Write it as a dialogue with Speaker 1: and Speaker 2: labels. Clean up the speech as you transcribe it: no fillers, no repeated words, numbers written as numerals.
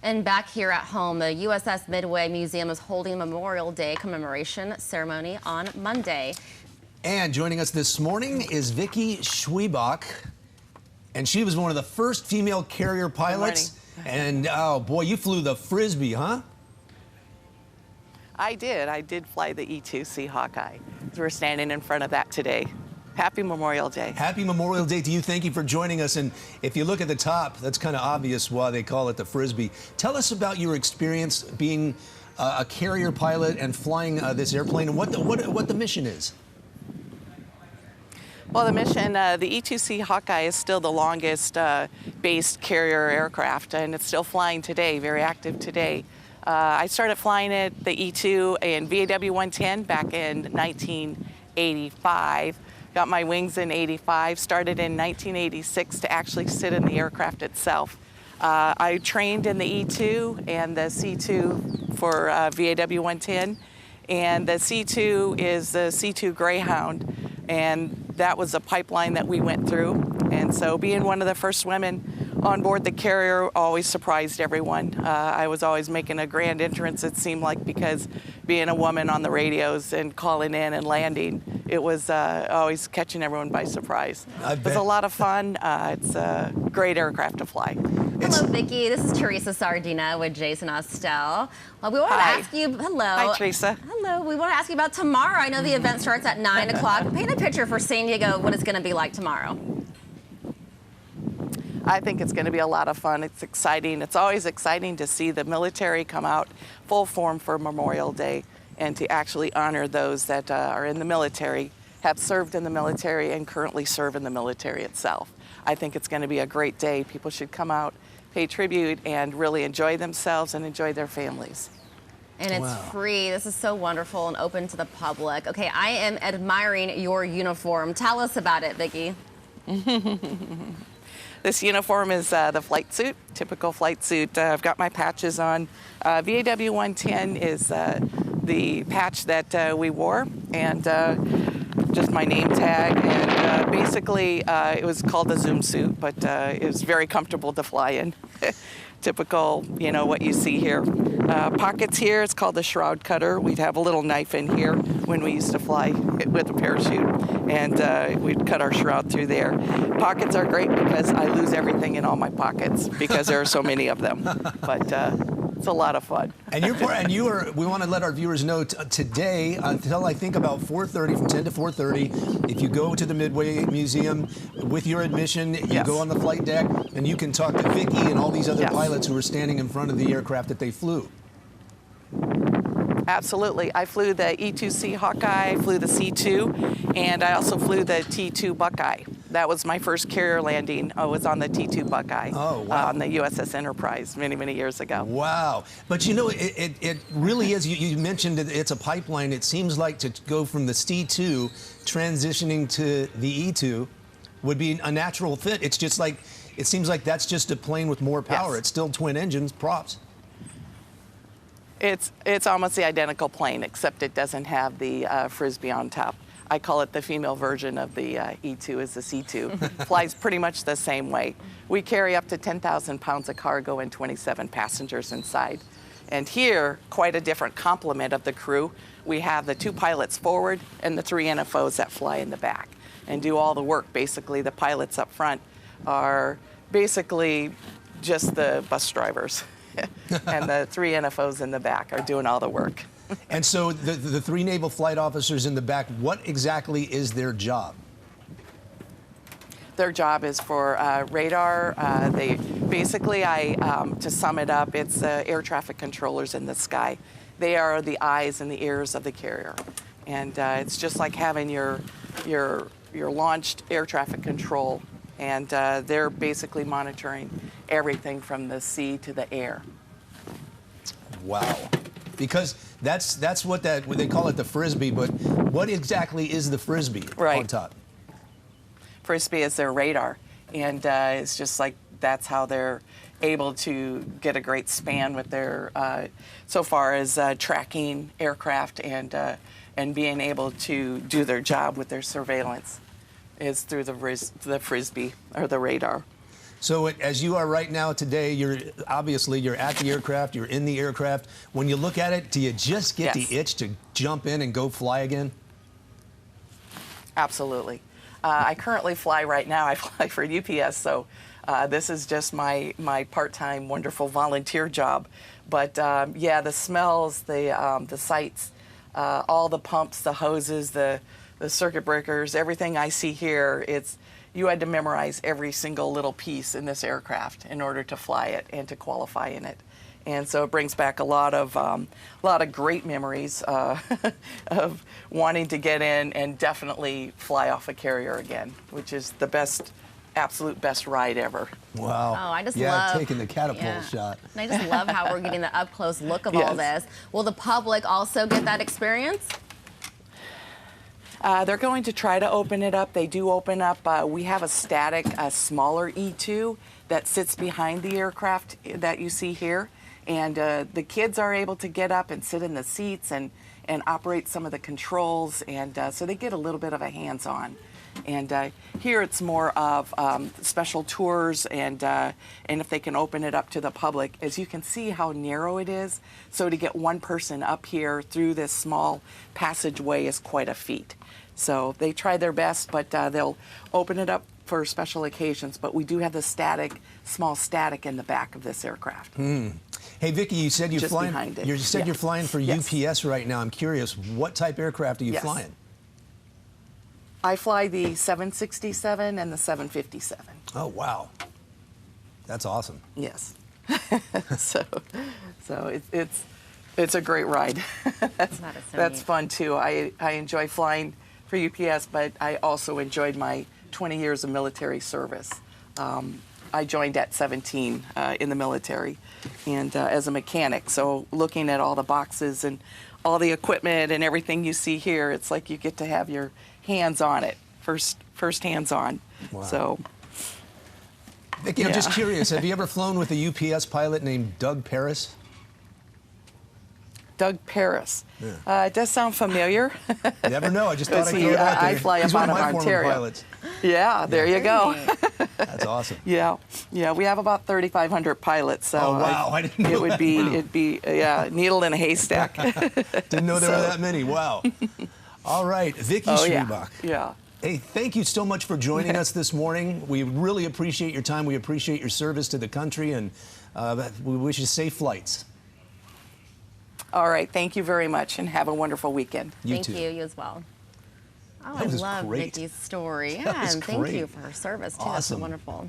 Speaker 1: And back here at home, the USS Midway Museum is holding a Memorial Day commemoration ceremony on Monday.
Speaker 2: And joining us this morning is Vicki Schwiebach, and she was one of the first female carrier pilots. And oh boy, you flew the Frisbee, huh?
Speaker 3: I did fly the E-2C Hawkeye. We're standing in front of that today. Happy Memorial Day.
Speaker 2: Happy Memorial Day to you. Thank you for joining us. And if you look at the top, that's kind of obvious why they call it the Frisbee. Tell us about your experience being a carrier pilot and flying this airplane, and what the mission is.
Speaker 3: Well, the mission, the E-2C Hawkeye is still the longest based carrier aircraft, and it's still flying today, very active today. I started flying it, the E-2 in VAW 110 back in 1985. Got my wings in 85, started in 1986 to actually sit in the aircraft itself. I trained in the E-2 and the C-2 for VAW 110, and the C-2 is the C-2 Greyhound, and that was a pipeline that we went through. And so being one of the first women on board the carrier always surprised everyone. I was always making a grand entrance, it seemed like, because being a woman on the radios and calling in and landing, it was always catching everyone by surprise. It was a lot of fun. It's a great aircraft to fly.
Speaker 1: Hello, Vicki. This is Teresa Sardina with Jason Ostel. We want to ask you, hello.
Speaker 3: Hi, Teresa.
Speaker 1: Hello. We want to ask you about tomorrow. I know the event starts at 9 o'clock. Paint a picture for San Diego what it's going to be like tomorrow.
Speaker 3: I think it's going to be a lot of fun. It's exciting. It's always exciting to see the military come out full form for Memorial Day and to actually honor those that are in the military, have served in the military, and currently serve in the military itself. I think it's going to be a great day. People should come out, pay tribute, and really enjoy themselves and enjoy their families.
Speaker 1: And it's free. This is so wonderful and open to the public. Okay, I am admiring your uniform. Tell us about it, Vicki.
Speaker 3: This uniform is the flight suit, typical flight suit. I've got my patches on. VAW 110 is the patch that we wore, and just my name tag. And basically, it was called the Zoom suit, but it was very comfortable to fly in. Typical, you know, what you see here. Pockets here, it's called the shroud cutter. We'd have a little knife in here when we used to fly with a parachute, and we'd cut our shroud through there. Pockets are great because I lose everything in all my pockets because there are so many of them, but it's a lot of fun.
Speaker 2: And we want to let our viewers know today until I think about 4:30, from 10 to 4:30, if you go to the Midway Museum with your admission, you go on the flight deck and you can talk to Vicki and all these other pilots who are standing in front of the aircraft that they flew.
Speaker 3: Absolutely. I flew the E-2C Hawkeye, I flew the C-2, and I also flew the T-2 Buckeye. That was my first carrier landing. I was on the T-2 Buckeye on the USS Enterprise many, many years ago.
Speaker 2: Wow. But you know, it really is, you mentioned that it's a pipeline. It seems like to go from the C-2 transitioning to the E-2 would be a natural fit. It's just like, it seems like that's just a plane with more power. It's still twin engines, props.
Speaker 3: It's almost the identical plane, except it doesn't have the Frisbee on top. I call it the female version of the E-2 is the C-2. Flies pretty much the same way. We carry up to 10,000 pounds of cargo and 27 passengers inside. And here, quite a different complement of the crew. We have the 2 pilots forward and the 3 NFOs that fly in the back and do all the work. Basically, the pilots up front are basically just the bus drivers. And the 3 NFOs in the back are doing all the work.
Speaker 2: And so the 3 naval flight officers in the back, what exactly is their job?
Speaker 3: Their job is for radar. They basically, to sum it up, it's air traffic controllers in the sky. They are the eyes and the ears of the carrier. And it's just like having your launched air traffic control. And they're basically monitoring everything from the sea to the air.
Speaker 2: Wow. Because that's what they call it, the Frisbee, but what exactly is the Frisbee on top?
Speaker 3: Frisbee is their radar, and it's just like that's how they're able to get a great span with their, so far as tracking aircraft and being able to do their job with their surveillance is through the Frisbee or the radar.
Speaker 2: So as you are right now today, you're at the aircraft, you're in the aircraft. When you look at it, do you just get
Speaker 3: Yes.
Speaker 2: the itch to jump in and go fly again?
Speaker 3: Absolutely. I currently fly right now. I fly for UPS, so this is just my part-time wonderful volunteer job. But yeah, the smells, the sights, all the pumps, the hoses, the circuit breakers, everything I see here, you had to memorize every single little piece in this aircraft in order to fly it and to qualify in it. And so it brings back a lot of great memories of wanting to get in and definitely fly off a carrier again, which is the absolute best ride ever.
Speaker 2: Wow.
Speaker 1: Oh, I just
Speaker 2: yeah,
Speaker 1: love
Speaker 2: taking the catapult shot.
Speaker 1: And I just love how we're getting the up close look of all this. Will the public also get that experience?
Speaker 3: They're going to try to open it up. They do open up. We have a static, smaller E2 that sits behind the aircraft that you see here. And the kids are able to get up and sit in the seats and operate some of the controls. And so they get a little bit of a hands-on. And here it's more of special tours and if they can open it up to the public. As you can see how narrow it is, so to get one person up here through this small passageway is quite a feat. So they try their best, but they'll open it up for special occasions. But we do have the small static in the back of this aircraft.
Speaker 2: Hey, Vicki, you said you're
Speaker 3: Just
Speaker 2: flying.
Speaker 3: behind it.
Speaker 2: You said you're flying for
Speaker 3: Yes.
Speaker 2: UPS right now. I'm curious, what type aircraft are you
Speaker 3: Yes.
Speaker 2: flying?
Speaker 3: I fly the 767 and the 757.
Speaker 2: Oh, wow. That's awesome.
Speaker 3: Yes. so it's a great ride.
Speaker 1: That is so
Speaker 3: That's
Speaker 1: neat.
Speaker 3: fun too. I enjoy flying for UPS, but I also enjoyed my 20 years of military service. I joined at 17 in the military and as a mechanic. So looking at all the boxes and all the equipment and everything you see here, it's like you get to have your hands on it, first hands on.
Speaker 2: Wow.
Speaker 3: So,
Speaker 2: Vicki, I'm just curious, have you ever flown with a UPS pilot named Doug Paris?
Speaker 3: Doug Paris. It does sound familiar.
Speaker 2: You never know. I just thought I'd throw it out there.
Speaker 3: I fly
Speaker 2: He's
Speaker 3: up
Speaker 2: one
Speaker 3: out
Speaker 2: of
Speaker 3: of
Speaker 2: my former
Speaker 3: Ontario.
Speaker 2: pilots.
Speaker 3: Yeah, there you go.
Speaker 2: That's awesome.
Speaker 3: Yeah, we have about 3,500 pilots. So
Speaker 2: Oh, wow. I didn't know
Speaker 3: it would
Speaker 2: that.
Speaker 3: be
Speaker 2: Wow.
Speaker 3: it'd be needle in a haystack.
Speaker 2: Didn't know there were that many. Wow. All right, Vicki Schriebach.
Speaker 3: Yeah.
Speaker 2: Hey, thank you so much for joining us this morning. We really appreciate your time. We appreciate your service to the country, and we wish you safe flights.
Speaker 3: All right. Thank you very much, and have a wonderful weekend.
Speaker 1: Thank you as well. Oh,
Speaker 2: That was
Speaker 1: I love
Speaker 2: great.
Speaker 1: Vicki's story.
Speaker 2: That
Speaker 1: Yeah,
Speaker 2: was
Speaker 1: and thank
Speaker 2: great.
Speaker 1: you for her service, too. That's so
Speaker 2: Awesome.
Speaker 1: wonderful.